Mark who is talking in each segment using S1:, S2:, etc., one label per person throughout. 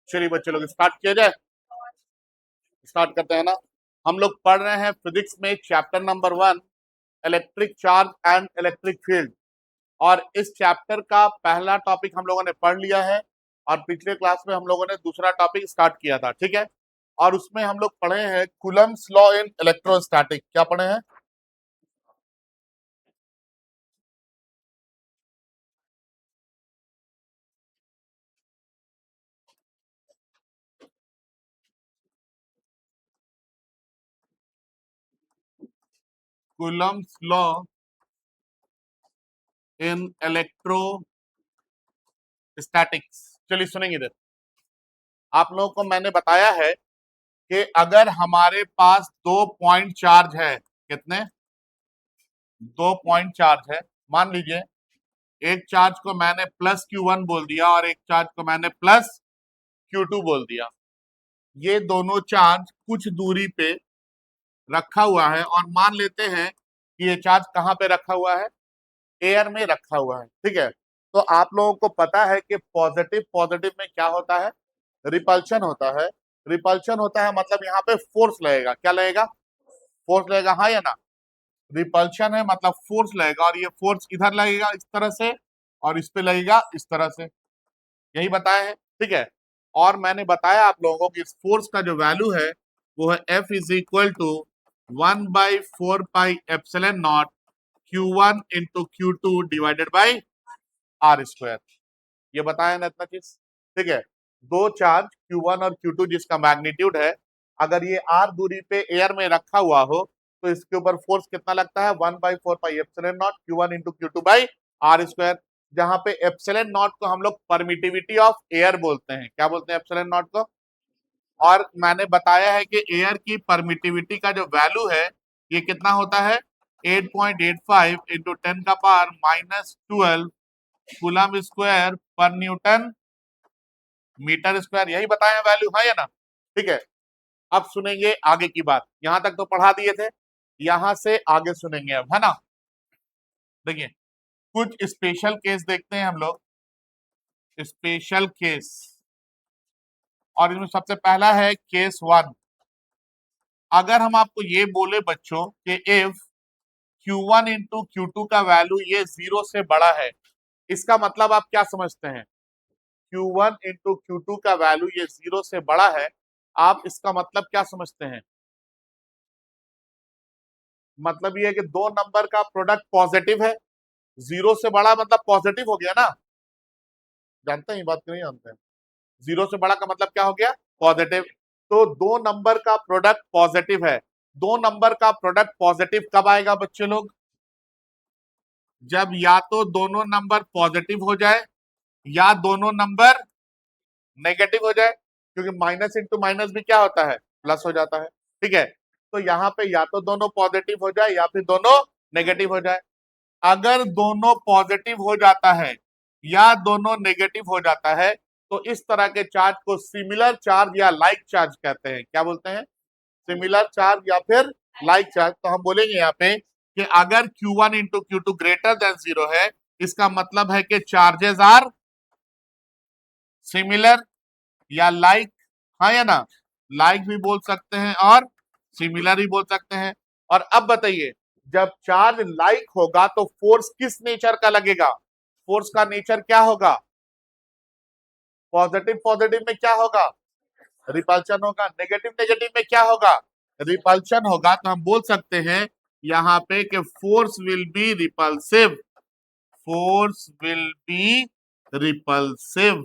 S1: चलिए बच्चे लोग स्टार्ट किया जाए। स्टार्ट करते हैं ना। हम लोग पढ़ रहे हैं फिजिक्स में chapter number 1 electric charge and electric field. और इस चैप्टर का पहला टॉपिक हम लोगों ने पढ़ लिया है और पिछले क्लास में हम लोगों ने दूसरा टॉपिक स्टार्ट किया था, ठीक है। और उसमें हम लोग पढ़े हैं कूलम्ब्स लॉ इन इलेक्ट्रोस्टैटिक। क्या पढ़े हैं? Coulomb's law in electrostatics. चलिए सुनेंगे इधर। आप लोगों को मैंने बताया है कि अगर हमारे पास 2 पॉइंट चार्ज है, कितने? 2 पॉइंट चार्ज है। मान लीजिए एक चार्ज को मैंने प्लस Q1 बोल दिया और एक चार्ज को मैंने प्लस Q2 बोल दिया। ये दोनों चार्ज कुछ दूरी पे रखा हुआ है और मान लेते हैं कि ये चार्ज कहाँ पे रखा हुआ है? एयर में रखा हुआ है, ठीक है। तो आप लोगों को पता है कि पॉजिटिव पॉजिटिव में क्या होता है? रिपल्शन होता है। रिपल्शन होता है मतलब यहाँ पे फोर्स लगेगा। क्या लगेगा? फोर्स लगेगा, हाँ या ना? रिपल्शन है मतलब फोर्स लगेगा और ये फोर्स इधर लगेगा इस तरह से और इस पे लगेगा इस तरह से। यही बताया है, ठीक है। और मैंने बताया आप लोगों को कि इस फोर्स का जो वैल्यू है वो है F is equal to 1/4πε0 Q1 into Q2 divided by R square. ये बताया ना इतना चीज, ठीक है। दो चार्ज Q1 और Q2 जिसका मैग्नीट्यूड है, अगर ये r दूरी पे एयर में रखा हुआ हो तो इसके ऊपर फोर्स कितना लगता है? 1/4πε0 Q1 into Q2 by R square. जहां पे एप्सिलॉन नॉट को हम लोग परमिटिविटी ऑफ एयर बोलते हैं। क्या बोलते हैं एप्सिलॉन नॉट को? और मैंने बताया है कि एयर की परमिटिविटी का जो वैल्यू है ये कितना होता है? 8.85 इंटू 10⁻⁻12 कूलम स्क्वायर पर न्यूटन मीटर स्क्वायर। यही बताया वैल्यू, है या ना? ठीक है। अब सुनेंगे आगे की बात। यहां तक तो पढ़ा दिए थे, यहां से आगे सुनेंगे अब, है ना। देखिए कुछ स्पेशल केस देखते हैं हम लोग, स्पेशल केस। और इसमें सबसे पहला है केस 1। अगर हम आपको ये बोले बच्चों कि इफ Q1 इंटू Q2 का वैल्यू ये 0 से बड़ा है, इसका मतलब आप क्या समझते हैं? Q1 इंटू Q2 का वैल्यू ये 0 से बड़ा है, आप इसका मतलब क्या समझते हैं? मतलब ये है कि दो नंबर का प्रोडक्ट पॉजिटिव है। 0 से बड़ा मतलब पॉजिटिव हो गया ना। जानते हैं ये बात? नहीं जानते हैं? 0 से बड़ा का मतलब क्या हो गया? पॉजिटिव। तो दो नंबर का प्रोडक्ट पॉजिटिव है। दो नंबर का प्रोडक्ट पॉजिटिव कब आएगा बच्चे लोग? जब या तो दोनों नंबर पॉजिटिव हो जाए या दोनों नंबर नेगेटिव हो जाए, क्योंकि माइनस इंटू माइनस भी क्या होता है? प्लस हो जाता है, ठीक है। तो यहाँ पे या तो दोनों पॉजिटिव हो जाए या फिर दोनों नेगेटिव हो जाए। अगर दोनों पॉजिटिव हो जाता है या दोनों नेगेटिव हो जाता है तो इस तरह के चार्ज को सिमिलर चार्ज या लाइक चार्ज कहते हैं। क्या बोलते हैं? सिमिलर चार्ज या फिर लाइक चार्ज। तो हम बोलेंगे यहाँ पे कि अगर Q1 into Q2 greater than 0 है, इसका मतलब है कि चार्जेस आर सिमिलर या लाइक, हाँ या ना? लाइक भी बोल सकते हैं और सिमिलर भी बोल सकते हैं। और अब बताइए, जब चार्ज लाइक होगा तो फोर्स किस नेचर का लगेगा? फोर्स का नेचर क्या होगा? पॉजिटिव पॉजिटिव में क्या होगा? रिपल्शन होगा। नेगेटिव नेगेटिव में क्या होगा? रिपल्शन होगा। तो हम बोल सकते हैं यहाँ पे कि force will be repulsive. Force will be repulsive,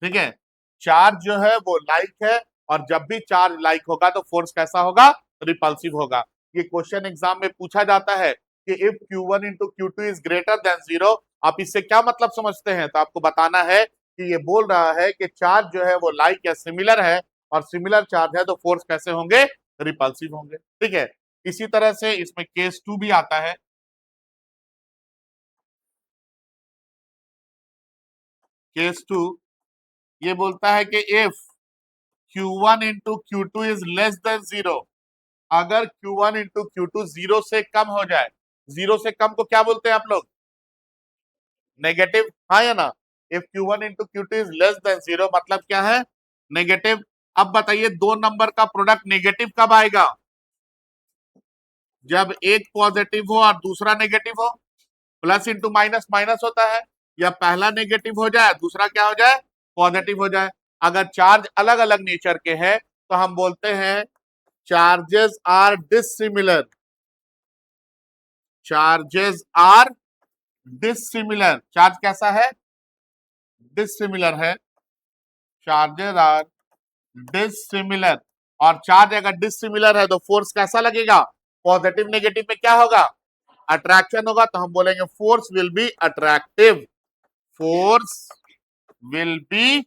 S1: ठीक है। चार्ज जो है वो लाइक है और जब भी चार्ज लाइक होगा तो फोर्स कैसा होगा? रिपल्सिव होगा। ये क्वेश्चन एग्जाम में पूछा जाता है कि if Q1 into Q2 is greater than 0, आप इससे क्या मतलब समझते हैं? तो आपको बताना है कि ये बोल रहा है कि चार्ज जो है वो लाइक या सिमिलर है और सिमिलर चार्ज है तो फोर्स कैसे होंगे? रिपल्सिव होंगे, ठीक है। इसी तरह से इसमें केस 2 भी आता है। केस 2 ये बोलता है कि if Q1 into Q2 is less than 0, अगर Q1 इंटू Q2 0 से कम हो जाए, 0 से कम को क्या बोलते हैं आप लोग? नेगेटिव, हाँ या ना? If Q1 into Q2 is less than 0 मतलब क्या है, नेगेटिव। अब बताइए दो नंबर का प्रोडक्ट नेगेटिव कब आएगा, जब एक पॉजिटिव हो और दूसरा नेगेटिव हो। प्लस इंटू माइनस माइनस होता है, या पहला नेगेटिव हो जाए दूसरा क्या हो जाए, पॉजिटिव हो जाए। अगर चार्ज अलग अलग नेचर के हैं तो हम बोलते हैं charges are dissimilar, charges are dissimilar. Charge कैसा है, डिसिमिलर है, चार्जेस आर डिसिमिलर। और चार्ज अगर डिसिमिलर है तो फोर्स कैसा लगेगा, पॉजिटिव नेगेटिव में क्या होगा, अट्रैक्शन होगा। तो हम बोलेंगे force will be attractive, force will be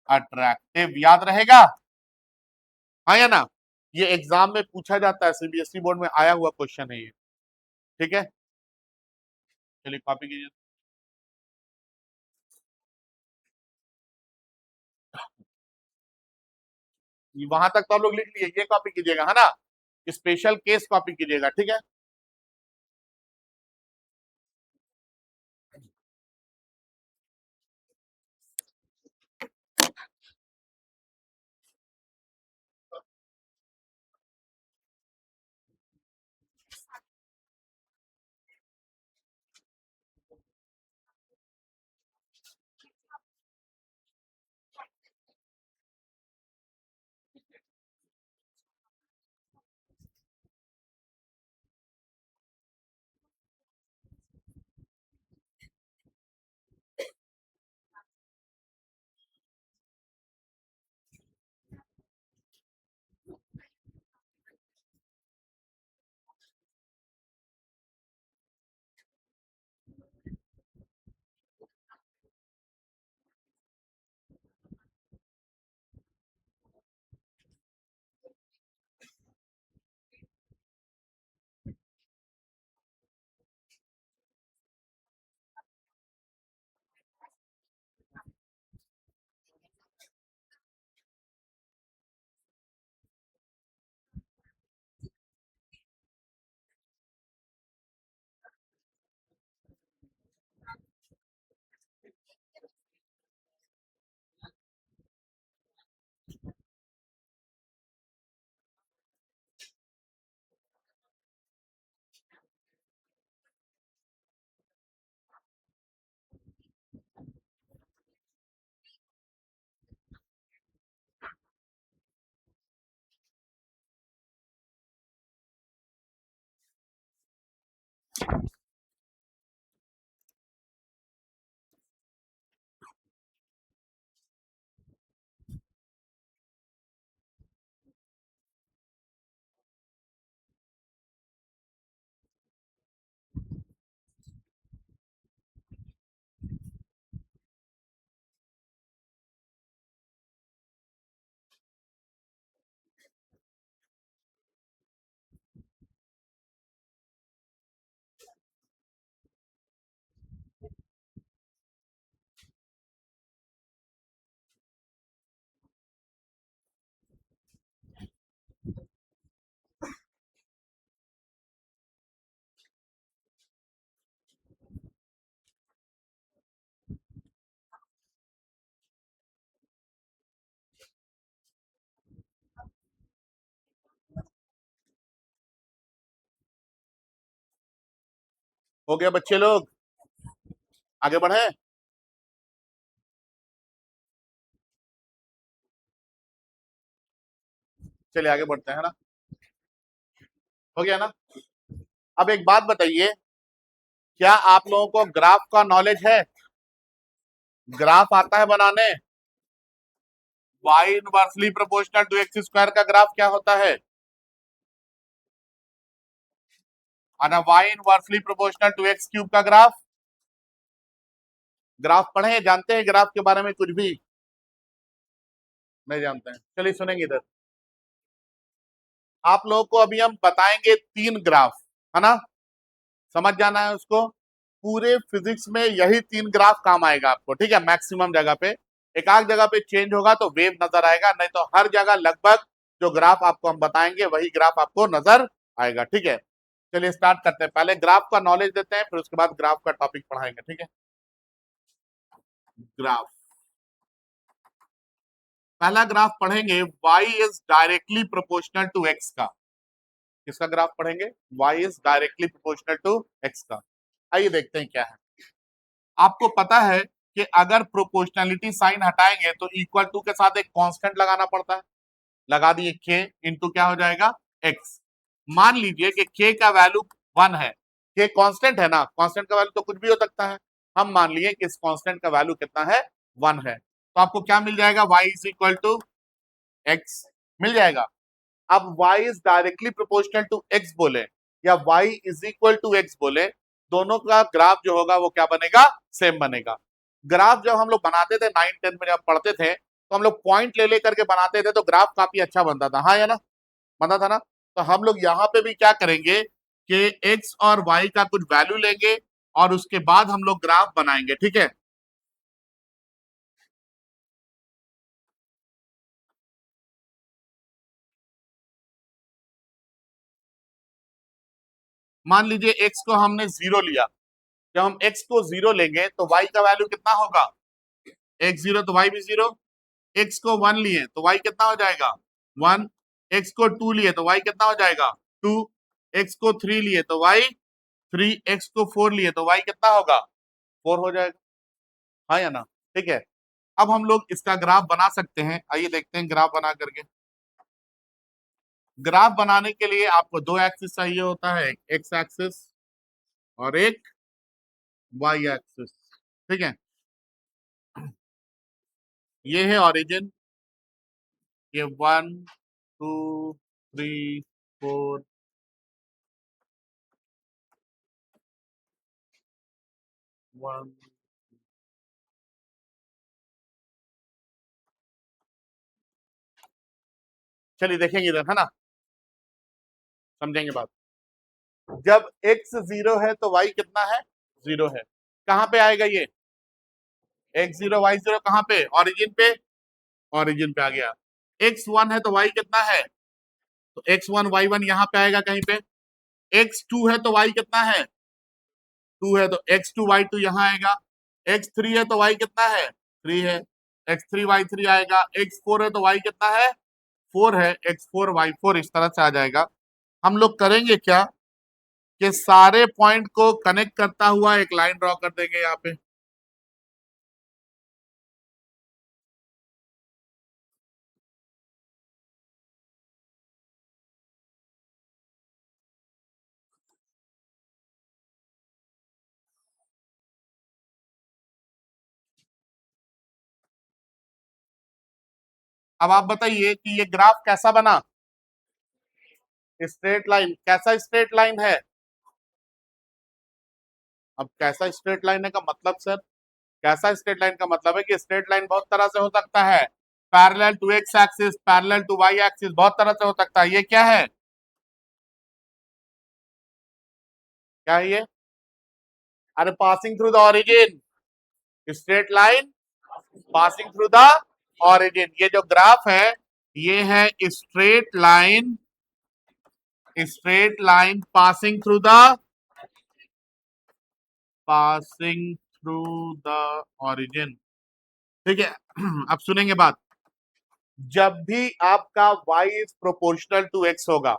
S1: attractive. याद रहेगा, हाँ या ना, ये एग्जाम में पूछा जाता है, सीबीएसई बोर्ड में आया हुआ क्वेश्चन है ये, ठीक है। चलिए कॉपी कीजिए। वहां तक तो आप लोग लिख लिए, ये कॉपी कीजिएगा है ना, स्पेशल केस कॉपी कीजिएगा, ठीक है। हो गया बच्चे लोग, आगे बढ़े। चलिए आगे बढ़ते हैं, है ना, हो गया ना। अब एक बात बताइए, क्या आप लोगों को ग्राफ का नॉलेज है, ग्राफ आता है बनाने, y inversely proportional to x square का ग्राफ क्या होता है, और y inversely proportional to x cube का ग्राफ। ग्राफ पढ़े, जानते हैं ग्राफ के बारे में कुछ भी नहीं जानते हैं, चलिए सुनेंगे इधर। आप लोगों को अभी हम बताएंगे तीन ग्राफ, है ना, समझ जाना है उसको। पूरे फिजिक्स में यही तीन ग्राफ काम आएगा आपको, ठीक है। मैक्सिमम जगह पे, एक आध जगह पे चेंज होगा तो वेव नजर आएगा, नहीं तो हर जगह लगभग जो ग्राफ आपको हम बताएंगे वही ग्राफ आपको नजर आएगा, ठीक है। चलिए स्टार्ट करते हैं, पहले ग्राफ का नॉलेज देते हैं, फिर उसके बाद ग्राफ का टॉपिक पढ़ाएंगे, ठीक है। ग्राफ, पहला ग्राफ पढ़ेंगे y is directly proportional to x का। किसका ग्राफ पढ़ेंगे? y is directly proportional to x का। आइए देखते हैं क्या है। आपको पता है कि अगर प्रोपोर्शनलिटी साइन हटाएंगे तो इक्वल टू के साथ एक कांस्टेंट लगाना पड़ता है। लगा दिए k इंटू क्या हो जाएगा x। मान लीजिए कि k का वैल्यू 1 है, k कांस्टेंट है ना, कांस्टेंट का वैल्यू तो कुछ भी हो सकता है। हम मान लिए कि इस कांस्टेंट का वैल्यू कितना है 1 है, तो आपको क्या मिल जाएगा y is equal to x मिल जाएगा। अब y is directly proportional to x बोले या y is equal to x बोले, दोनों का ग्राफ जो होगा वो क्या बनेगा? सेम बनेगा। ग्राफ जब हम लोग बनाते थे 9th 10th में जब पढ़ते थे तो हम लोग पॉइंट ले लेकर के बनाते थे तो ग्राफ काफी अच्छा बनता था, हाँ या ना, बनता था ना। तो हम लोग यहाँ पे भी क्या करेंगे कि x और y का कुछ वैल्यू लेंगे और उसके बाद हम लोग ग्राफ बनाएंगे, ठीक है। मान लीजिए x को हमने 0 लिया, जब हम x को 0 लेंगे तो y का वैल्यू कितना होगा? x 0 तो y भी 0। x को 1 लिए तो y कितना हो जाएगा? 1। x को 2 लिए तो y कितना हो जाएगा? 2। x को 3 लिए तो y 3। x को 4 लिए तो y कितना होगा? 4 हो जाएगा, हाँ या ना। ठीक है, अब हम लोग इसका ग्राफ बना सकते हैं। आइए देखते हैं ग्राफ बना करके। ग्राफ बनाने के लिए आपको दो एक्सिस चाहिए होता है, एक एक्स एक्सिस और एक वाई एक्सिस, ठीक है। ये है ओरिजिन, ये 1 2 3 4 1। चलिए देखेंगे इधर, है ना, समझेंगे बात। जब x 0 है तो y कितना है? 0 है। कहां पे आएगा ये? x 0 y 0 कहां पे? ओरिजिन पे, ओरिजिन पे आ गया। x 1 है तो y कितना है? तो x 1 y 1 यहाँ पे आएगा कहीं पे। x 2 है तो y कितना है? 2 है तो x 2 y 2 यहाँ आएगा। x 3 है तो y कितना है? 3 है। x 3 y 3 आएगा। x 4 है तो y कितना है? 4 है। x 4 y 4 इस तरह से आ जाएगा। हम लोग करेंगे क्या कि सारे पॉइंट को कनेक्ट करता हुआ एक लाइन ड्रॉ कर देंगे यहाँ पे। अब आप बताइए कि ये ग्राफ कैसा बना? Straight line. कैसा स्ट्रेट लाइन है? अब कैसा स्ट्रेट लाइन है का मतलब सर, कैसा स्ट्रेट लाइन का मतलब है कि स्ट्रेट लाइन बहुत तरह से हो सकता है। Parallel to x axis, parallel to y axis, बहुत तरह से हो सकता है। ये क्या है? क्या है ये? अरे passing through the origin, straight line passing through the origin. ये जो ग्राफ है ये है straight line, straight line passing through the, passing through the origin, ठीक है। अब सुनेंगे बात। जब भी आपका y is proportional to x होगा,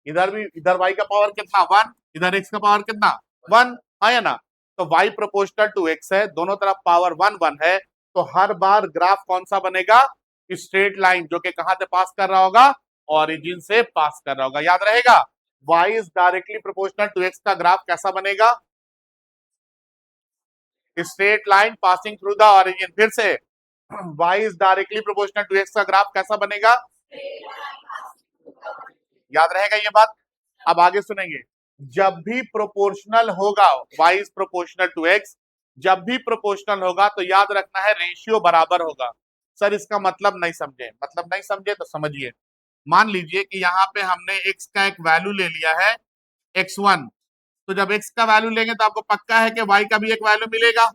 S1: इधर भी, इधर y का पावर कितना? 1, इधर x का पावर कितना? 1, है या ना। तो y प्रोपोर्शनल टू x है, दोनों तरफ पावर 1 1 है, तो हर बार ग्राफ कौन सा बनेगा? स्ट्रेट लाइन, जो कि कहां से पास कर रहा होगा? ओरिजिन से पास कर रहा होगा। याद रहेगा, y is directly proportional to x का ग्राफ कैसा बनेगा? Straight line passing through the origin. फिर से, y is directly proportional to x का ग्राफ कैसा बनेगा? याद रहेगा ये बात। अब आगे सुनेंगे। जब भी प्रोपोर्शनल होगा, y is proportional to x, जब भी प्रोपोर्शनल होगा तो याद रखना है रेशियो बराबर होगा। सर इसका मतलब नहीं समझे, मतलब नहीं समझे तो समझिए। मान लीजिए कि यहाँ पे हमने x का एक वैल्यू ले लिया है x1, तो जब x का वैल्यू लेंगे तो आपको पक्का है कि y का भी एक वैल्यू मिलेगा।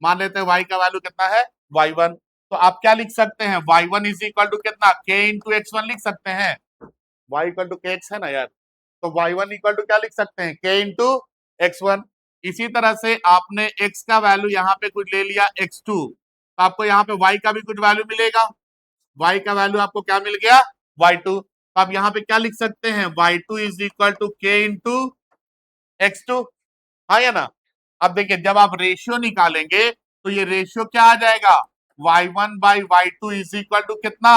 S1: मान लेते हैं y का वैल्यू कितना है? y1। तो आप क्या लिख सकते हैं? y1 इज इक्वल टू कितना? k इंटू x1 लिख सकते हैं। y इक्वल टू के एक्स है ना यार, तो y1 इक्वल टू क्या लिख सकते हैं? k into x1। इसी तरह से आपने x का वैल्यू यहाँ पे कुछ ले लिया x2, तो आपको यहाँ पे y का भी कुछ वैल्यू मिलेगा, y का वैल्यू आपको क्या मिल गया y2। तो आप यहाँ पे क्या लिख सकते हैं y2 is equal to k into x2, हाँ या ना। अब देखिए जब आप रेशियो निकालेंगे तो ये रेशियो क्या आ जाएगा y1 by y2 is equal to कितना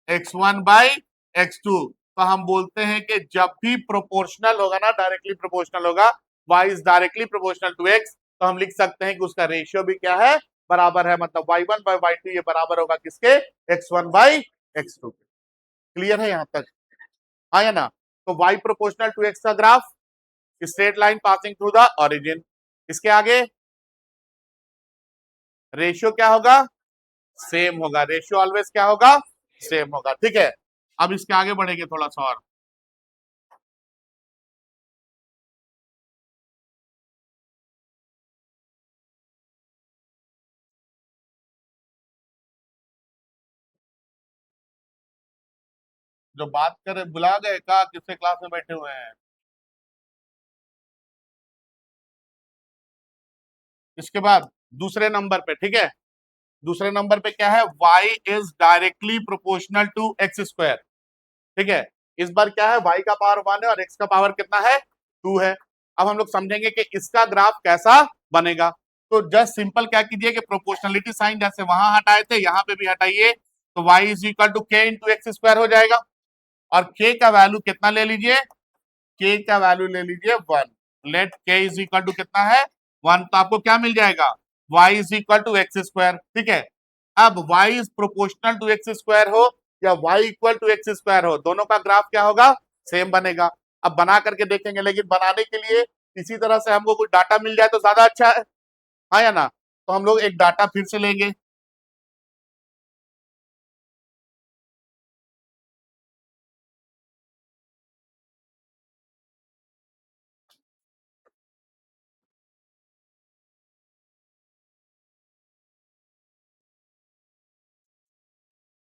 S1: x1 बाई x2। तो हम बोलते हैं कि जब भी प्रोपोर्शनल होगा ना, डायरेक्टली प्रोपोर्शनल होगा, y is directly proportional to x, तो हम लिख सकते हैं कि उसका रेशियो भी क्या है बराबर है, मतलब y1 बाई y2 ये बराबर होगा किसके x1 बाई x2। क्लियर है यहां तक, हाँ या ना। तो y प्रोपोर्शनल टू x का graph, straight line passing through the origin. इसके आगे रेशियो क्या होगा सेम होगा, रेशियो ऑलवेज क्या होगा सेम होगा, ठीक है। अब इसके आगे बढ़ेंगे थोड़ा सा और, जो बात कर बुला गए का किससे क्लास में बैठे हुए हैं। इसके बाद दूसरे नंबर पे, ठीक है, दूसरे नंबर पे क्या है y is directly proportional to x square, ठीक है। इस बार क्या है y का पावर 1 है और x का पावर कितना है 2 है। अब हम लोग समझेंगे कि इसका ग्राफ कैसा बनेगा। तो जस्ट सिंपल क्या कीजिए कि प्रोपोर्शनलिटी साइन जैसे वहां हटाए थे यहाँ पे भी हटाइए, तो y is equal to k into x square हो जाएगा, और k का वैल्यू कितना ले लीजिए, k का वैल्यू ले लीजिए 1, let k is equal to कितना है 1, तो आपको क्या मिल जाएगा y is equal to x square, ठीक है। अब y is proportional to x square हो या y equal to x square हो, दोनों का ग्राफ क्या होगा सेम बनेगा। अब बना करके देखेंगे, लेकिन बनाने के लिए इसी तरह से हमको कुछ डाटा मिल जाए तो ज्यादा अच्छा है, हाँ या ना। तो हम लोग एक डाटा फिर से लेंगे,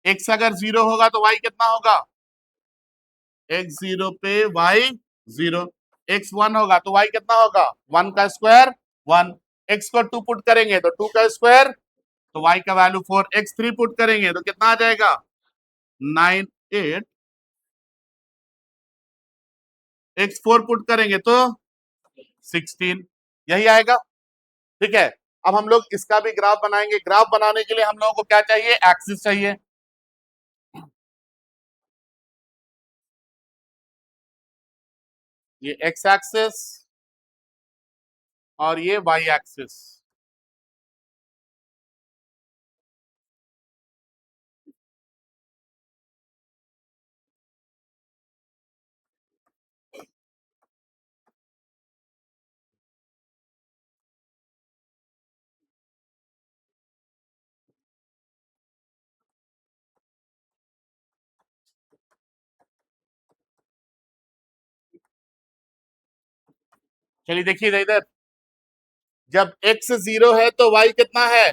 S1: x अगर 0 होगा तो y कितना होगा, x 0 पे y 0, x 1 होगा तो y कितना होगा 1 का स्क्वायर 1, x को 2 पुट करेंगे तो 2 का स्क्वायर, तो y का वैल्यू 4, x 3 पुट करेंगे तो कितना आ जाएगा 9 8, x 4 पुट करेंगे तो 16, यही आएगा, ठीक है। अब हम लोग इसका भी ग्राफ बनाएंगे, ग्राफ बनाने के लिए हम लोगों को क्या चाहिए एक्सिस चाहिए, ये x एक्सिस और ये y एक्सिस। चलिए देखिए इधर, जब x 0 है तो y कितना है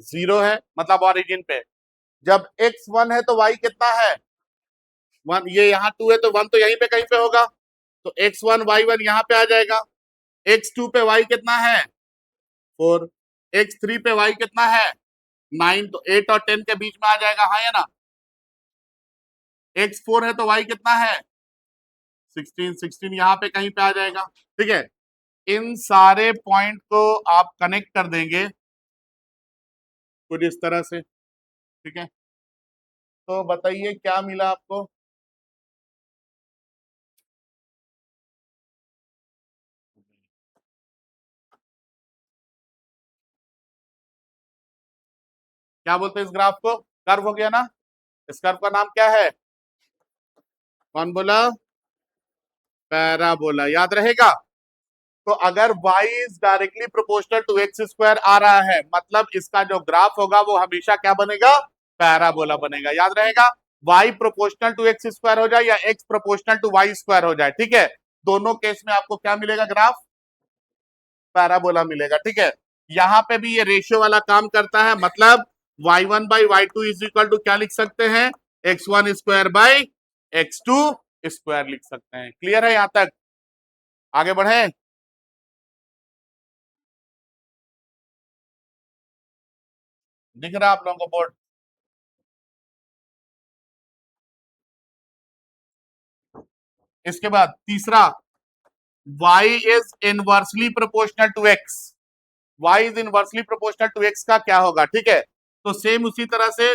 S1: 0 है, मतलब ओरिजिन पे। जब x 1 है तो y कितना है 1, ये यहाँ 2 है तो 1 तो यहीं पे कहीं पे होगा, तो x1 y1 यहाँ पे आ जाएगा। x2 पे y कितना है 4, x3 पे y कितना है 9, तो 8 और 10 के बीच में आ जाएगा, हाँ या ना। x4 है तो y कितना है 16, 16 यहाँ पे कहीं पे आ जाएगा, ठीक है। इन सारे पॉइंट को आप कनेक्ट कर देंगे कुछ इस तरह से, ठीक है। तो बताइए क्या मिला आपको, क्या बोलते हैं इस ग्राफ को, कर्व हो गया ना। इस कर्व का नाम क्या है, कौन बोला, पैराबोला, याद रहेगा। तो अगर y is directly proportional to x square आ रहा है, मतलब इसका जो ग्राफ होगा वो हमेशा क्या बनेगा पैराबोला बनेगा, याद रहेगा। y proportional to x square हो जाए या x proportional to y square हो जाए, ठीक है, दोनों केस में आपको क्या मिलेगा ग्राफ पैराबोला मिलेगा, ठीक है। यहाँ पे भी ये रेशियो वाला काम करता है, मतलब y1 by y two is equal to क्या लिख सकते हैं x1 square by x2 square लिख सकते हैं। क्लियर है यहाँ तक, आगे बढ़े। दिख रहा है आप लोगों को बोर्ड? इसके बाद तीसरा, y is inversely proportional to x। y is inversely proportional to x का क्या होगा? ठीक है, तो सेम उसी तरह से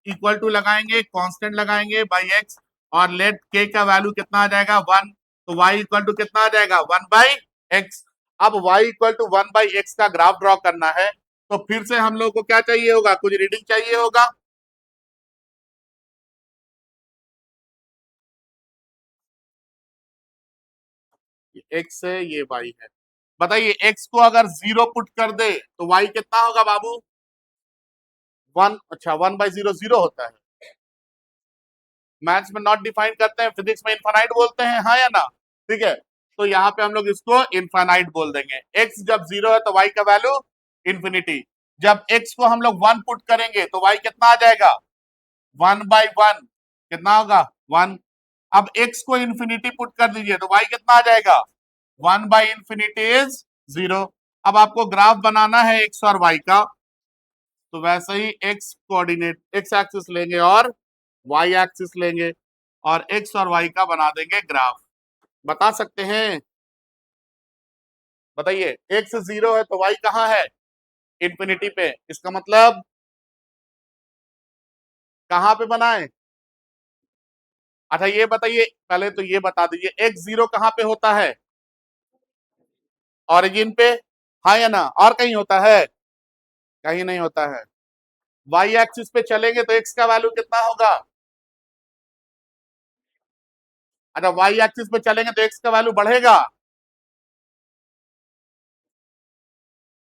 S1: इक्वल टू लगाएंगे, कांस्टेंट लगाएंगे बाई x, और लेट k का वैल्यू कितना आ जाएगा? 1। तो y इक्वल टू कितना आ जाएगा? 1 बाई x। अब y equal to 1 by x का ग्राफ ड्रॉ करना है, तो फिर से हम लोग को क्या चाहिए होगा? कुछ रीडिंग चाहिए होगा। x है, ये y है। बताइए, x को अगर 0 पुट कर दे तो y कितना होगा बाबू? 1। अच्छा, 1/0 0 होता है। मैथ्स में नॉट डिफाइन करते हैं, फिजिक्स में इनफाइनाइट बोलते हैं, हाँ या ना? ठीक है, तो यहाँ पे हम लोग इसको इनफाइनाइट बोल देंगे। x जब 0 है तो y का वैल्यू इंफिनिटी। जब x को हम लोग 1 पुट करेंगे तो y कितना आ जाएगा? 1/1। कितना होगा? 1। अब x को इंफिनिटी पुट कर दीजिए तो y कितना आ जाएगा? 1/इंफिनिटी इज 0। अब आपको ग्राफ बनाना है x और y का, तो वैसे ही x कोऑर्डिनेट, x एक्सिस लेंगे और y एक्सिस लेंगे, और x और y का बना देंगे ग्राफ। बता सकते हैं? बताइए, x 0 है तो y कहाँ है? इंफिनिटी पे। इसका मतलब कहाँ पे बनाए? अच्छा ये बताइए, पहले तो ये बता दीजिए, x 0 कहाँ पे होता है? ऑरिजिन पे, हाँ या ना? और कहीं होता है? कहीं नहीं होता है। y एक्सिस पे चलेंगे तो x का वैल्यू कितना होगा? अच्छा, y एक्सिस पे चलेंगे तो x का वैल्यू बढ़ेगा।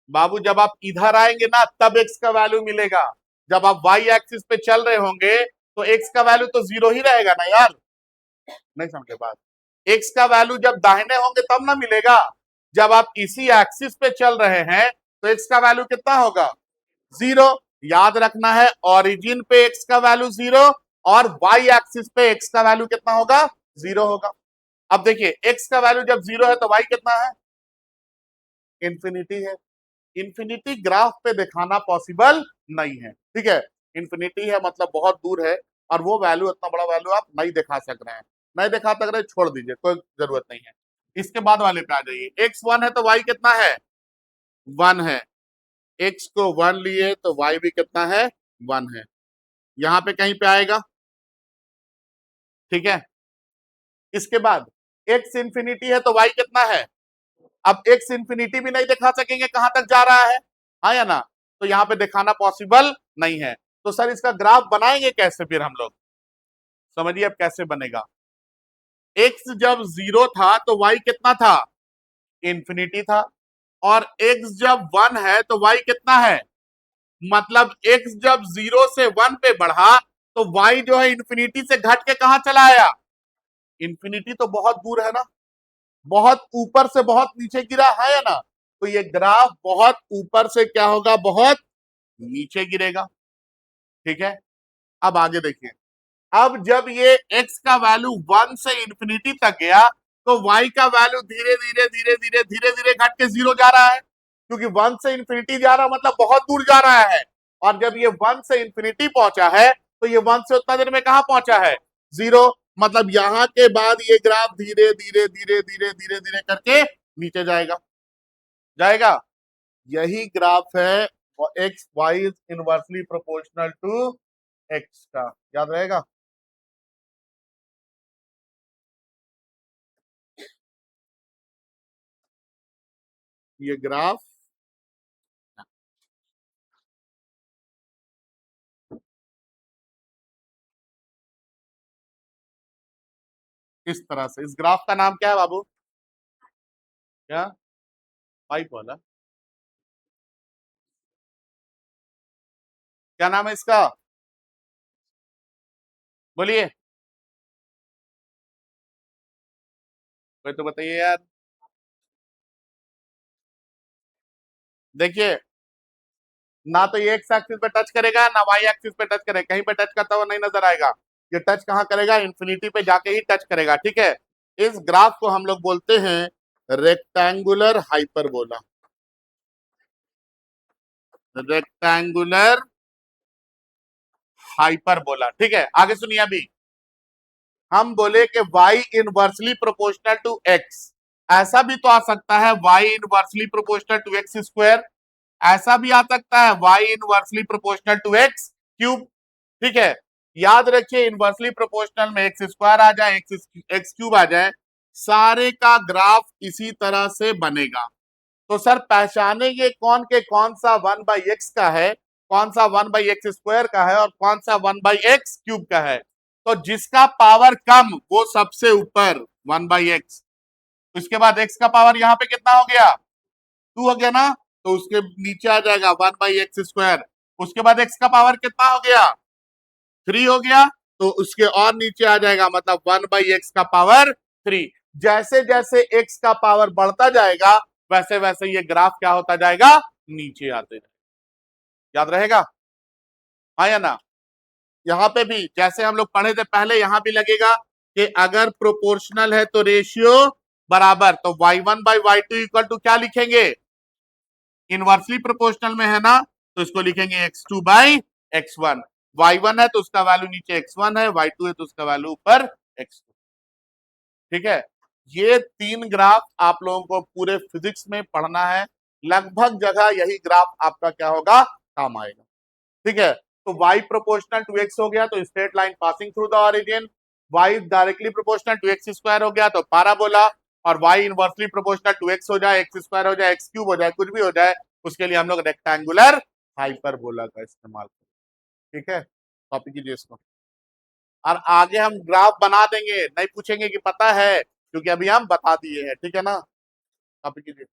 S1: बाबू जब आप इधर आएंगे ना तब x का वैल्यू मिलेगा। जब आप y एक्सिस पे चल रहे होंगे तो x का वैल्यू तो 0 ही रहेगा ना यार। नहीं समझे बात? x का वैल्यू जब दाहिने होंगे तब ना मिलेगा। जब आप इसी एक्सिस पे चल रहे हैं तो x का वैल्यू कितना होगा? 0। याद रखना है, ओरिजिन पे x का वैल्यू 0 और y एक्सिस पे x का वैल्यू कितना होगा? 0 होगा। अब देखिए, x का वैल्यू जब 0 है तो y कितना है? इंफिनिटी है। इंफिनिटी ग्राफ पे दिखाना पॉसिबल नहीं है, ठीक है? इंफिनिटी है मतलब बहुत दूर है, और वो वैल्यू, इतना बड़ा वैल्यू आप नहीं दिखा सक रहे हैं। नहीं दिखा सक रहे, छोड़ दीजिए, कोई जरूरत नहीं है। इसके बाद वाले पे आ जाइए। x 1 है तो y कितना है? 1 है। x को 1 लिए तो y भी कितना है? 1 है। यहां पे कहीं पे आएगा, ठीक है? इसके बाद x इंफिनिटी है तो y कितना है? अब x इंफिनिटी भी नहीं दिखा सकेंगे कहां तक जा रहा है, हाँ या ना? तो यहाँ पे दिखाना पॉसिबल नहीं है। तो सर इसका ग्राफ बनाएंगे कैसे फिर हम लोग? समझिए अब कैसे बनेगा। x जब 0 था तो y कितना था? इंफिनिटी था। और x जब 1 है तो y कितना है? मतलब x जब 0 से 1 पे बढ़ा तो y जो है इंफिनिटी से घट के कहां चला आया? इंफिनिटी तो बहुत दूर है ना, बहुत ऊपर से बहुत नीचे गिरा है या ना? तो ये ग्राफ बहुत ऊपर से क्या होगा? बहुत नीचे गिरेगा, ठीक है? अब आगे देखिए, अब जब ये x का वैल्यू 1 से इंफिनिटी तक गया तो y का वैल्यू धीरे धीरे धीरे धीरे धीरे धीरे घट के 0 जा रहा है, क्योंकि 1 से इंफिनिटी जा रहा मतलब बहुत दूर जा रहा है। और जब ये 1 से इंफिनिटी पहुंचा है तो ये 1 से उतना देर में कहां पहुंचा है? 0। मतलब यहां के बाद ये ग्राफ धीरे धीरे धीरे धीरे धीरे धीरे करके नीचे जाएगा, जाएगा। यही ग्राफ है x y is inversely proportional to x का, याद रहेगा? ये ग्राफ इस तरह से, इस ग्राफ का नाम क्या है बाबू? क्या? पाइप वाला? क्या नाम है इसका? बोलिए, कोई तो बताइए यार। देखिए, ना तो ये एक्स एक्सिस पे टच करेगा ना वाई एक्सिस पे टच करेगा, कहीं पे टच करता हुआ नहीं नजर आएगा। ये टच कहाँ करेगा? इंफिनिटी पे जाके ही टच करेगा, ठीक है? इस ग्राफ को हम लोग बोलते हैं रेक्टेंगुलर हाइपरबोला। Rectangular hyperbola. ठीक है, आगे सुनिए। अभी हम बोले कि y inversely proportional to x, ऐसा भी तो आ सकता है y inversely proportional to x square, ऐसा भी आ सकता है y inversely proportional to x cube. ठीक है, याद रखिए इनवर्सली प्रोपोर्शनल में एक्स स्क्वायर आ जाए, एक्स क्यूब आ जाए, सारे का ग्राफ इसी तरह से बनेगा। तो सर पहचानेंगे कौन के कौन सा 1/x का है, कौन सा 1/x स्क्वायर का है और कौन सा 1/x क्यूब का है। तो जिसका पावर कम वो सबसे ऊपर 1/x, उसके बाद x का पावर यहाँ पे कितना हो गया 2 हो गया ना, तो उसके नीचे आ जाएगा 1/x स्क्वायर। उसके बाद x का पावर कितना हो गया 3 हो गया, तो उसके और नीचे आ जाएगा, मतलब 1/x का पावर 3। जैसे जैसे x का पावर बढ़ता जाएगा वैसे वैसे ये ग्राफ क्या होता जाएगा, नीचे आते जाएगा। याद रहेगा, हाँ या ना। यहाँ पे भी जैसे हम लोग पढ़े थे पहले, यहां भी लगेगा कि अगर प्रोपोर्शनल है तो रेशियो बराबर, तो y1/y2 इक्वल टू क्या लिखेंगे, इनवर्सली प्रोपोर्शनल में है ना, तो इसको लिखेंगे x2/x1। y1 है तो उसका वैल्यू नीचे x1 है, y2 है तो उसका वैल्यू ऊपर x2। ठीक है, ये 3 ग्राफ आप लोगों को पूरे फिजिक्स में पढ़ना है, लगभग जगह यही ग्राफ आपका क्या होगा, काम आएगा। ठीक है, तो y प्रोपोर्शनल टू x हो गया तो straight line passing through the origin, y directly proportional to x square हो गया तो पाराबोला, और y inversely proportional to x हो जाए, एक्स स्क्वायर हो जाए, एक्स क्यूब हो जाए, कुछ भी हो जाए, उसके लिए हम लोग रेक्टेंगुलर हाइपरबोला का इस्तेमाल करें। ठीक है, कॉपी कीजिए इसको, और आगे हम ग्राफ बना देंगे, नहीं पूछेंगे कि पता है, क्योंकि अभी हम बता दिए हैं। ठीक है ना, कॉपी कीजिए।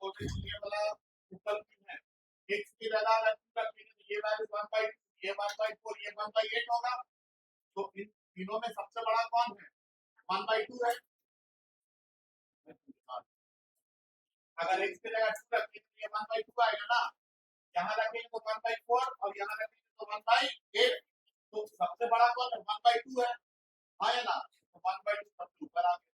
S1: बोलते हैं ये वाला ऊपर की है, x की जगह रखते हैं तो ये वैल्यू 1/2, ये 1/4, ये 1/8 होगा। तो इन तीनों में सबसे बड़ा कौन है? 1/2 है। अगर x की जगह 2 रखें तो ये 1/2 आएगा ना, यहाँ रखेंगे तो 1/4 और यहाँ रखेंगे तो 1/8। तो सबसे बड़ा कौन है? 1/2 है, हाँ या ना? तो 1/2 सबसे ऊपर आ गया।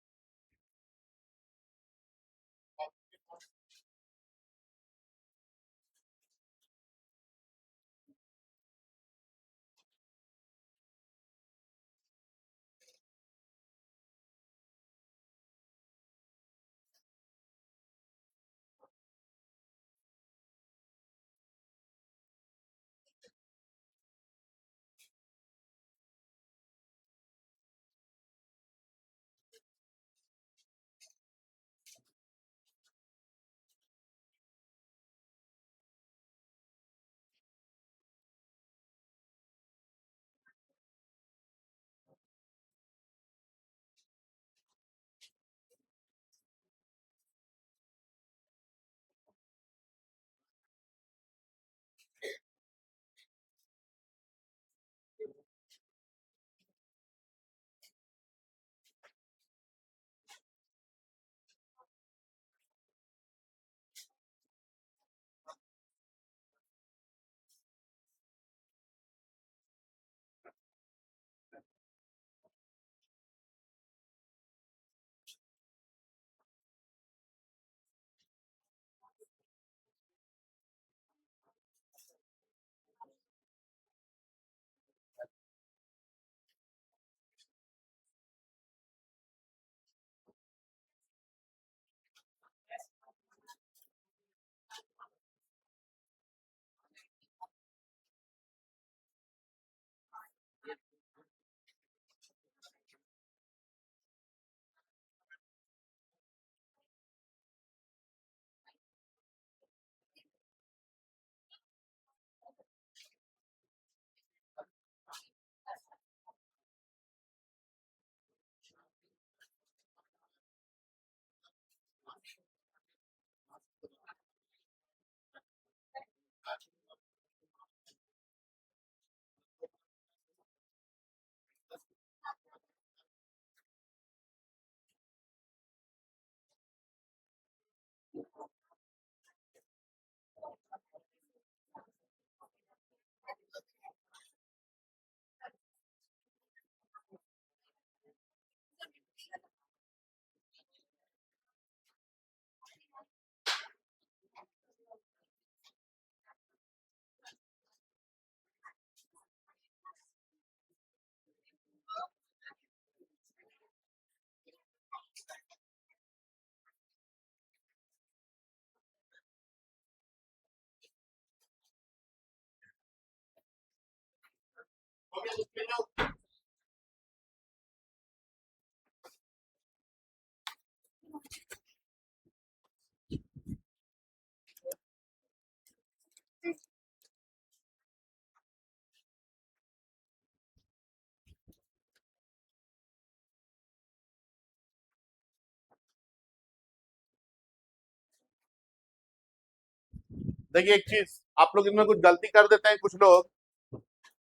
S1: देखिए एक चीज, आप लोग इनमें कुछ गलती कर देते हैं कुछ लोग,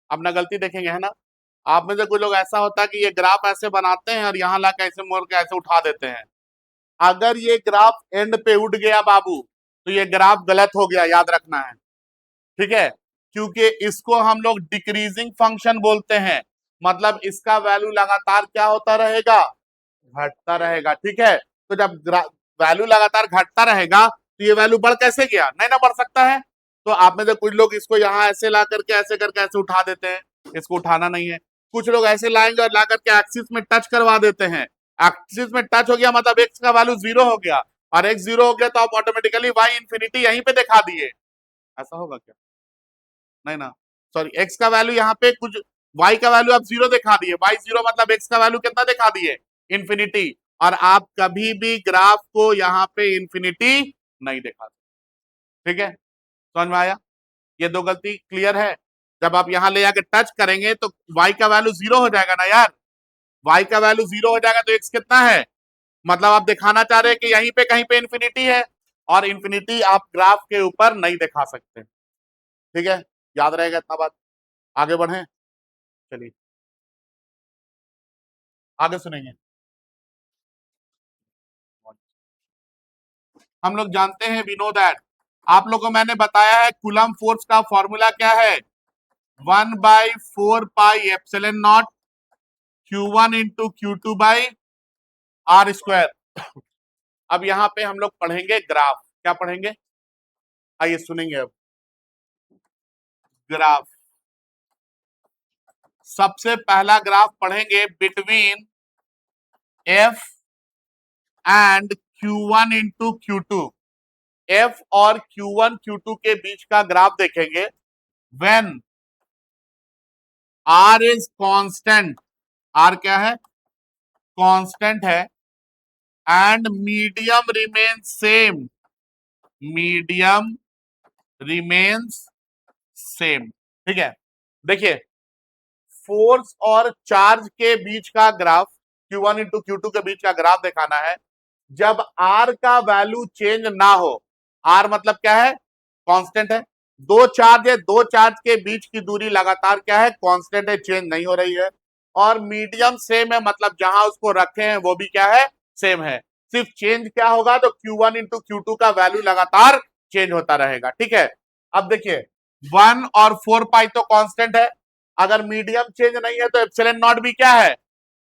S1: अपना गलती देखेंगे है ना। आप में से कुछ लोग ऐसा होता है कि ये ग्राफ ऐसे बनाते हैं और यहाँ ला के ऐसे मोड़ के ऐसे उठा देते हैं। अगर ये ग्राफ एंड पे उठ गया बाबू तो ये ग्राफ गलत हो गया, याद रखना है, ठीक है। क्योंकि इसको हम लोग डिक्रीजिंग फंक्शन बोलते हैं, मतलब इसका वैल्यू लगातार क्या होता रहेगा? घटता रहेगा, ठीक है। तो जब वैल्यू लगातार घटता रहेगा तो ये वैल्यू बढ़ कैसे गया? नहीं ना बढ़ सकता है। तो आप में से कुछ लोग इसको यहाँ ऐसे ला करके ऐसे करके ऐसे उठा देते हैं, इसको उठाना नहीं है। कुछ लोग ऐसे लाएंगे और ला करके एक्सिस में टच करवा देते हैं। एक्सिस में टच हो गया मतलब एक्स का वैल्यू 0 हो गया, और एक्स 0 हो गया तो आप ऑटोमेटिकली वाई इंफिनिटी यहीं पे दिखा दिए। ऐसा होगा क्या? नहीं ना, सॉरी, एक्स का वैल्यू यहाँ पे कुछ, वाई का वैल्यू आप 0 दिखा दिए, वाई 0 मतलब एक्स का वैल्यू कितना दिखा दिए? इंफिनिटी। और आप कभी भी ग्राफ को यहाँ पे इंफिनिटी नहीं दिखा, ठीक है। समझ में आया? ये दो गलती क्लियर है। जब आप यहाँ ले जाके टच करेंगे तो y का वैल्यू 0 हो जाएगा ना यार, y का वैल्यू 0 हो जाएगा तो x कितना है? मतलब आप दिखाना चाह रहे हैं कि यहीं पे कहीं पे इंफिनिटी है। और इंफिनिटी आप ग्राफ के ऊपर नहीं दिखा सकते। ठीक है, याद रहेगा इतना बात। आगे बढ़े, चलिए आगे सुनेंगे। हम लोग जानते हैं, वी नो दैट, आप लोगों को मैंने बताया है कूलम फोर्स का फॉर्मूला क्या है, 1/4 pi epsilon naught Q1 into Q2 by R square. अब यहां पे हम लोग पढ़ेंगे ग्राफ। क्या पढ़ेंगे, आइए सुनेंगे अब। ग्राफ, सबसे पहला ग्राफ पढ़ेंगे between F and Q1 into Q2। F और Q1 Q2 के बीच का ग्राफ देखेंगे when R is constant. R क्या है, कांस्टेंट है, and medium remains same. Medium remains same. ठीक है, देखिए फोर्स और चार्ज के बीच का ग्राफ, Q1 इंटू Q2 के बीच का ग्राफ दिखाना है जब R का वैल्यू चेंज ना हो। R मतलब क्या है, कांस्टेंट है। दो चार्ज है, दो चार्ज के बीच की दूरी लगातार क्या है, कांस्टेंट है, चेंज नहीं हो रही है। और मीडियम सेम है, मतलब जहां उसको रखे हैं वो भी क्या है, सेम है। सिर्फ चेंज क्या होगा, तो Q1 इंटू Q2 का वैल्यू लगातार चेंज होता रहेगा। ठीक है, अब देखिए 1 और 4 पाई तो कांस्टेंट है, अगर मीडियम चेंज नहीं है तो एप्सिलॉन नॉट भी क्या है,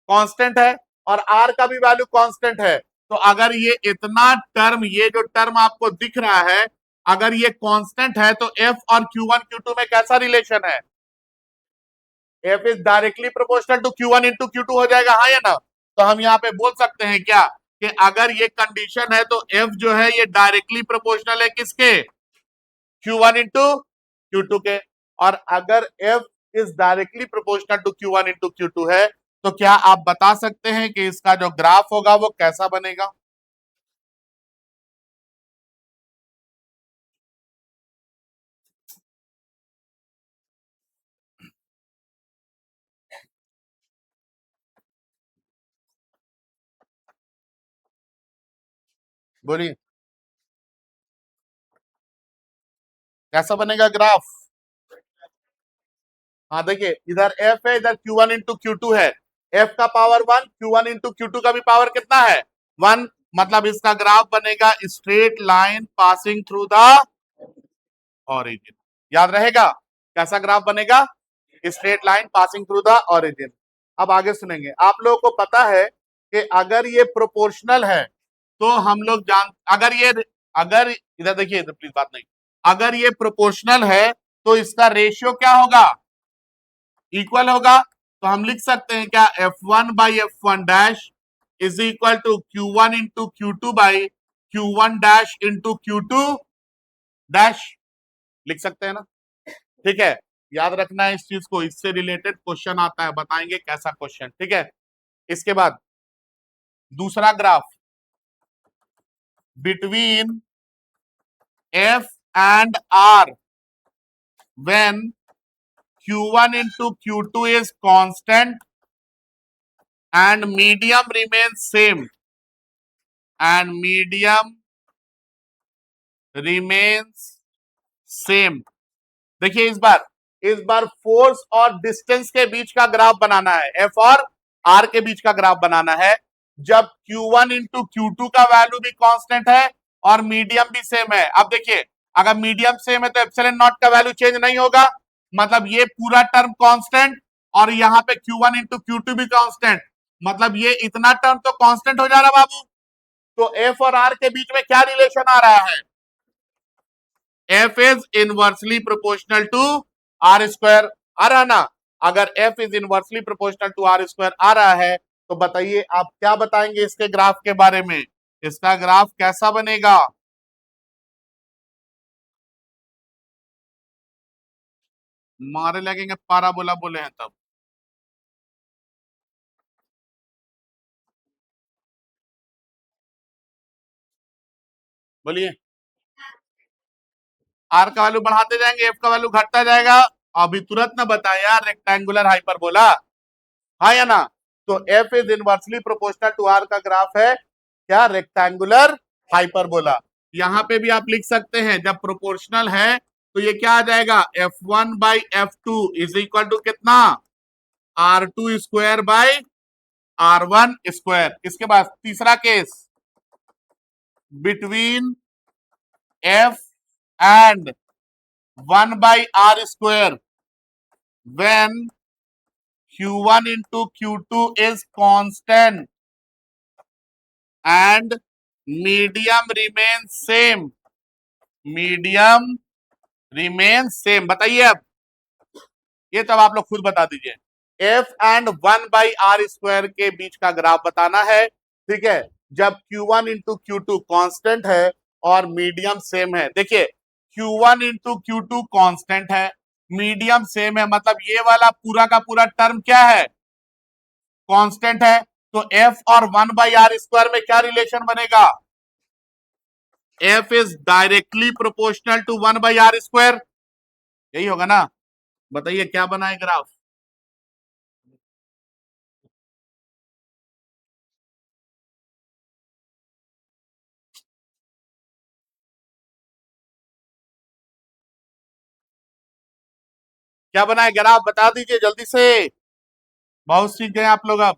S1: कांस्टेंट है, और आर का भी वैल्यू कांस्टेंट है। तो अगर ये इतना टर्म, ये जो टर्म आपको दिख रहा है, अगर ये कांस्टेंट है तो एफ और Q1 Q2 में कैसा रिलेशन है, F is directly proportional to Q1 into Q2 हो जाएगा, हाँ या ना। तो हम यहाँ पे बोल सकते हैं क्या, कि अगर ये कंडीशन है तो एफ जो है ये डायरेक्टली प्रोपोर्शनल है किसके, Q1 इंटू Q2 के। और अगर F is directly proportional to Q1 into Q2 है, तो क्या आप बता सकते हैं कि इसका जो ग्राफ होगा वो कैसा बनेगा। बोलिए, कैसा बनेगा ग्राफ। हाँ देखिए, इधर F है, इधर Q1 इंटू Q2 है। F का पावर 1, Q1 इंटू Q2 का भी पावर कितना है, 1। मतलब इसका ग्राफ बनेगा straight line passing through the origin. याद रहेगा, कैसा ग्राफ बनेगा, straight line passing through the origin. अब आगे सुनेंगे। आप लोगों को पता है कि अगर ये प्रोपोर्शनल है तो हम लोग जान, अगर इधर देखिए, इधर प्लीज बात नहीं, अगर ये प्रोपोर्शनल है तो इसका रेशियो क्या होगा, इक्वल होगा। तो हम लिख सकते हैं क्या, F1 by F1 dash is equal to Q1 into Q2 by Q1 dash into Q2 dash, लिख सकते हैं ना। ठीक है, याद रखना है इस चीज को, इससे रिलेटेड क्वेश्चन आता है, बताएंगे कैसा क्वेश्चन। ठीक है, इसके बाद दूसरा graph between F and R when Q1 into Q2 is constant and medium remains same, and medium remains same। देखिए इस बार फोर्स और डिस्टेंस के बीच का ग्राफ बनाना है, एफ और आर के बीच का ग्राफ बनाना है जब Q1 इंटू Q2 का वैल्यू भी कांस्टेंट है और मीडियम भी सेम है। अब देखिए, अगर मीडियम सेम है तो एप्सिलॉन नॉट का वैल्यू चेंज नहीं होगा, मतलब ये पूरा टर्म कांस्टेंट, और यहाँ पे Q1 इंटू Q2 भी कांस्टेंट, मतलब ये इतना टर्म तो कांस्टेंट हो जा रहा बाबू। तो एफ और आर के बीच में क्या रिलेशन आ रहा है, F is inversely proportional to R square. आ रहा ना, अगर F is inversely proportional to R square आ रहा है तो बताइए आप क्या बताएंगे इसके ग्राफ के बारे में, इसका ग्राफ कैसा बनेगा। मारे लगेंगे पाराबोला बोले हैं तब। बोलिए, आर का वैल्यू बढ़ाते जाएंगे, एफ का वैल्यू घटता जाएगा। अभी तुरंत ना बताए यार, रेक्टेंगुलर हाइपरबोला, हाँ या ना। तो F is inversely proportional to R का ग्राफ है क्या, रेक्टेंगुलर हाइपरबोला। यहां पे भी आप लिख सकते हैं, जब प्रोपोर्शनल है तो ये क्या आ जाएगा, F1/F2 इज इक्वल टू कितना, R2 square by R1 square. इसके बाद तीसरा case, between F and 1/R2 when Q1 into Q2 is constant and medium remains same, medium remain same. बताइए अब, ये तब आप लोग खुद बता दीजिए। F एंड 1/R2 के बीच का ग्राफ बताना है, ठीक है, जब Q1 इंटू Q2 कांस्टेंट है और मीडियम सेम है। देखिए Q1 इंटू Q2 कांस्टेंट है, मीडियम सेम है, मतलब ये वाला पूरा का पूरा टर्म क्या है, कांस्टेंट है। तो F और 1/R2 में क्या रिलेशन बनेगा, F is directly proportional to 1/R2, यही होगा ना। बताइए क्या बना है ग्राफ, क्या बना है ग्राफ, बता दीजिए जल्दी से, बहुत सीख गए आप लोग अब।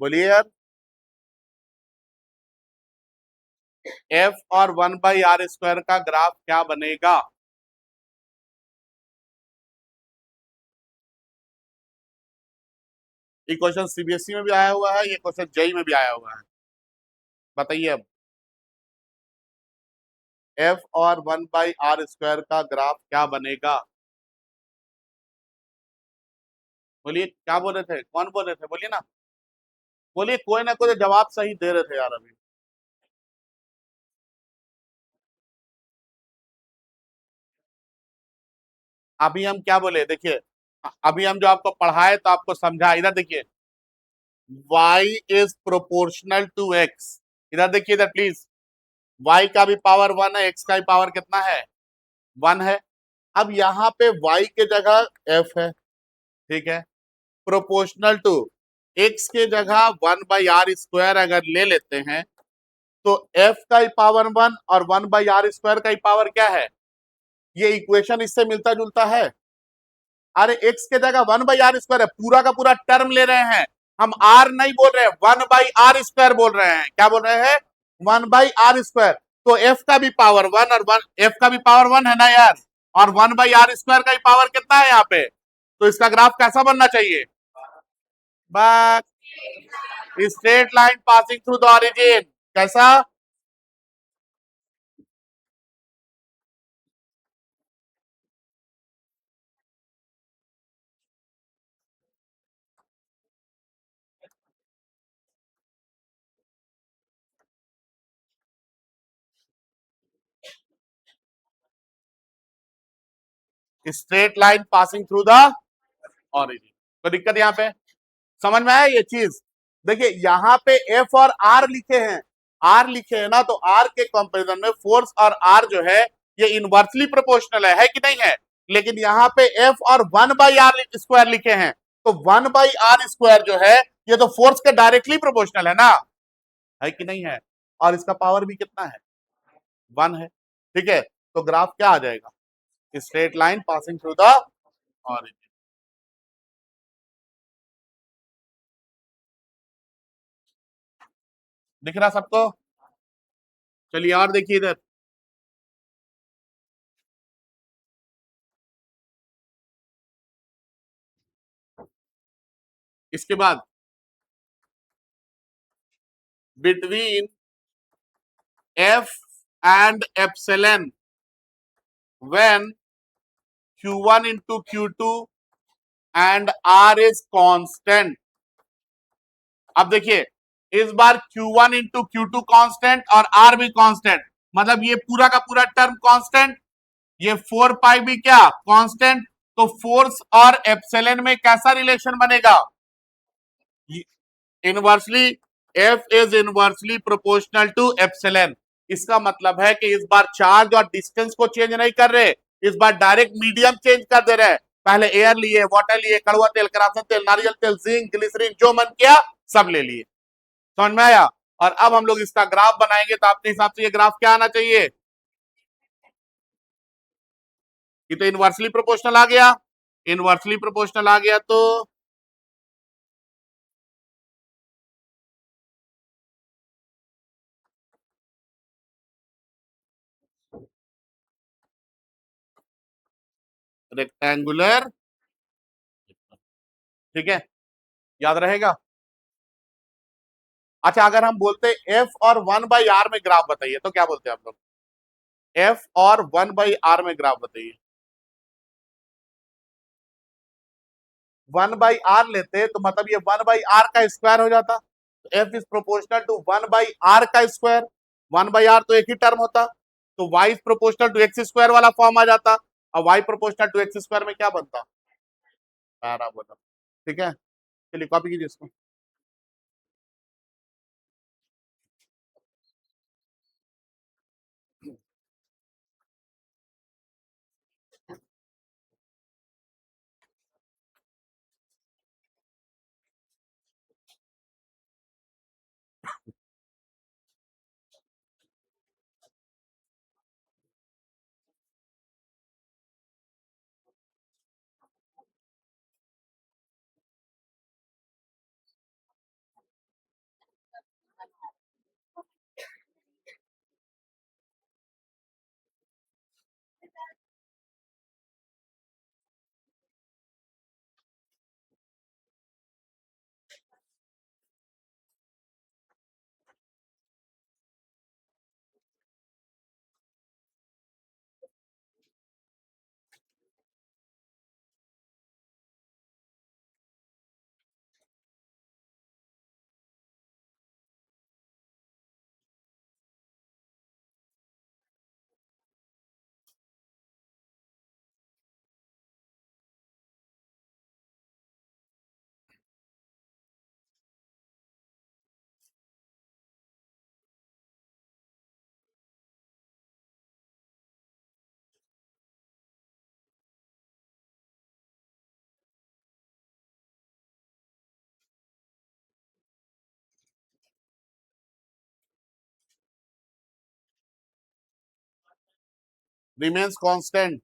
S1: बोलिए यार, F और 1/R2 का ग्राफ क्या बनेगा। ये क्वेश्चन सीबीएसई में भी आया हुआ है, ये क्वेश्चन जेई में भी आया हुआ है। बताइए अब, F और 1/R2 का ग्राफ क्या बनेगा। बोलिए क्या बोल रहे थे, कौन बोल रहे थे, बोलिए ना, बोलिए, कोई ना कोई जवाब सही दे रहे थे यार अभी। अभी हम क्या बोले, देखिए अभी हम जो आपको पढ़ाए तो आपको समझा, इधर देखिए, y is proportional to x, इधर देखिए, इधर प्लीज, y का भी पावर 1 है, x का भी पावर कितना है, 1 है। अब यहाँ पे y के जगह f है, ठीक है, प्रोपोर्शनल टू x के जगह 1/R2 अगर ले लेते हैं तो f का ही पावर 1 और 1/R2 का ही पावर क्या है, ये इक्वेशन इससे मिलता जुलता है। अरे x के जगह 1/R2 है, पूरा का पूरा टर्म ले रहे हैं हम, r नहीं बोल रहे हैं, 1/R2 बोल रहे हैं। क्या बोल रहे हैं, 1/R2। तो f का भी पावर 1 और 1, f का भी पावर 1 है ना यार, और 1/R2 का ही पावर कितना है यहाँ पे। तो इसका ग्राफ कैसा बनना चाहिए, बस straight line passing through the origin, कैसा, straight line passing through the origin. तो दिक्कत यहाँ पे समझ में आया ये चीज। देखिए यहाँ पे एफ और आर लिखे हैं, आर लिखे हैं ना, तो आर के कंपैरिजन में फोर्स और आर जो है ये इनवर्सली प्रोपोर्शनल है कि नहीं है। लेकिन यहाँ पे एफ और 1/R2 लिखे हैं, तो 1/R2 जो है ये तो फोर्स के डायरेक्टली प्रोपोर्शनल है ना, है कि नहीं है, और इसका पावर भी कितना है, 1 है, ठीक है। तो ग्राफ क्या आ जाएगा, straight line passing through the origin. दिख रहा सबको, चलिए और देखिए इधर, इसके बाद between F and epsilon when Q1 into Q2 and R is constant। अब देखिए इस बार Q1 into Q2 कांस्टेंट और R भी कांस्टेंट, मतलब ये पूरा का पूरा टर्म कांस्टेंट, ये 4 पाई भी क्या कांस्टेंट। तो फोर्स और एप्सिलॉन में कैसा रिलेशन बनेगा, inversely, F is inversely proportional to epsilon. इसका मतलब है कि इस बार चार्ज और डिस्टेंस को चेंज नहीं कर रहे, इस बार डायरेक्ट मीडियम चेंज कर दे रहे। पहले एयर लिए, वाटर लिए, कड़वा तेल, करासन तेल, नारियल तेल, जिंक, ग्लिसरीन, जो मन किया सब ले लिए। समझ में आया? और अब हम लोग इसका ग्राफ बनाएंगे, तो आपके हिसाब से ये ग्राफ क्या आना चाहिए? ये तो इनवर्सली प्रोपोर्शनल आ गया। इनवर्सली प्रोपोर्शनल आ गया तो रेक्टेंगुलर, ठीक है, याद रहेगा। अच्छा, अगर हम बोलते एफ और 1/r में ग्राफ बताइए तो क्या बोलते हैं आप लोग? एफ और 1/r में ग्राफ बताइए। 1/r लेते तो मतलब ये 1/r का स्क्वायर हो जाता। F is proportional to 1/r का स्क्वायर। 1/r तो एक ही टर्म होता, तो y is proportional to x square वाला फॉर्म आ जाता। और y proportional to x square में क्या बनता? पैराबोला। ठीक है, चलिए कॉपी कीजिए इसको। Remains constant.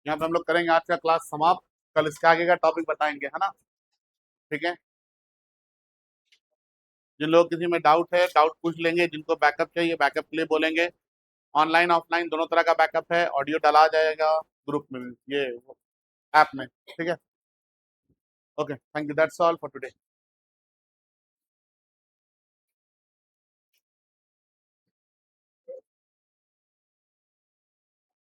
S1: यहाँ पे हम लोग करेंगे आज का क्लास समाप्त। कल इसके आगे का टॉपिक बताएंगे, है ना? ठीक है, जिन लोगों किसी में डाउट है डाउट पूछ लेंगे, जिनको बैकअप चाहिए बैकअप के लिए बोलेंगे। ऑनलाइन ऑफलाइन दोनों तरह का बैकअप है, ऑडियो डाला जाएगा ग्रुप में, ये ऐप में। ठीक है, okay, thank you, that's all for today.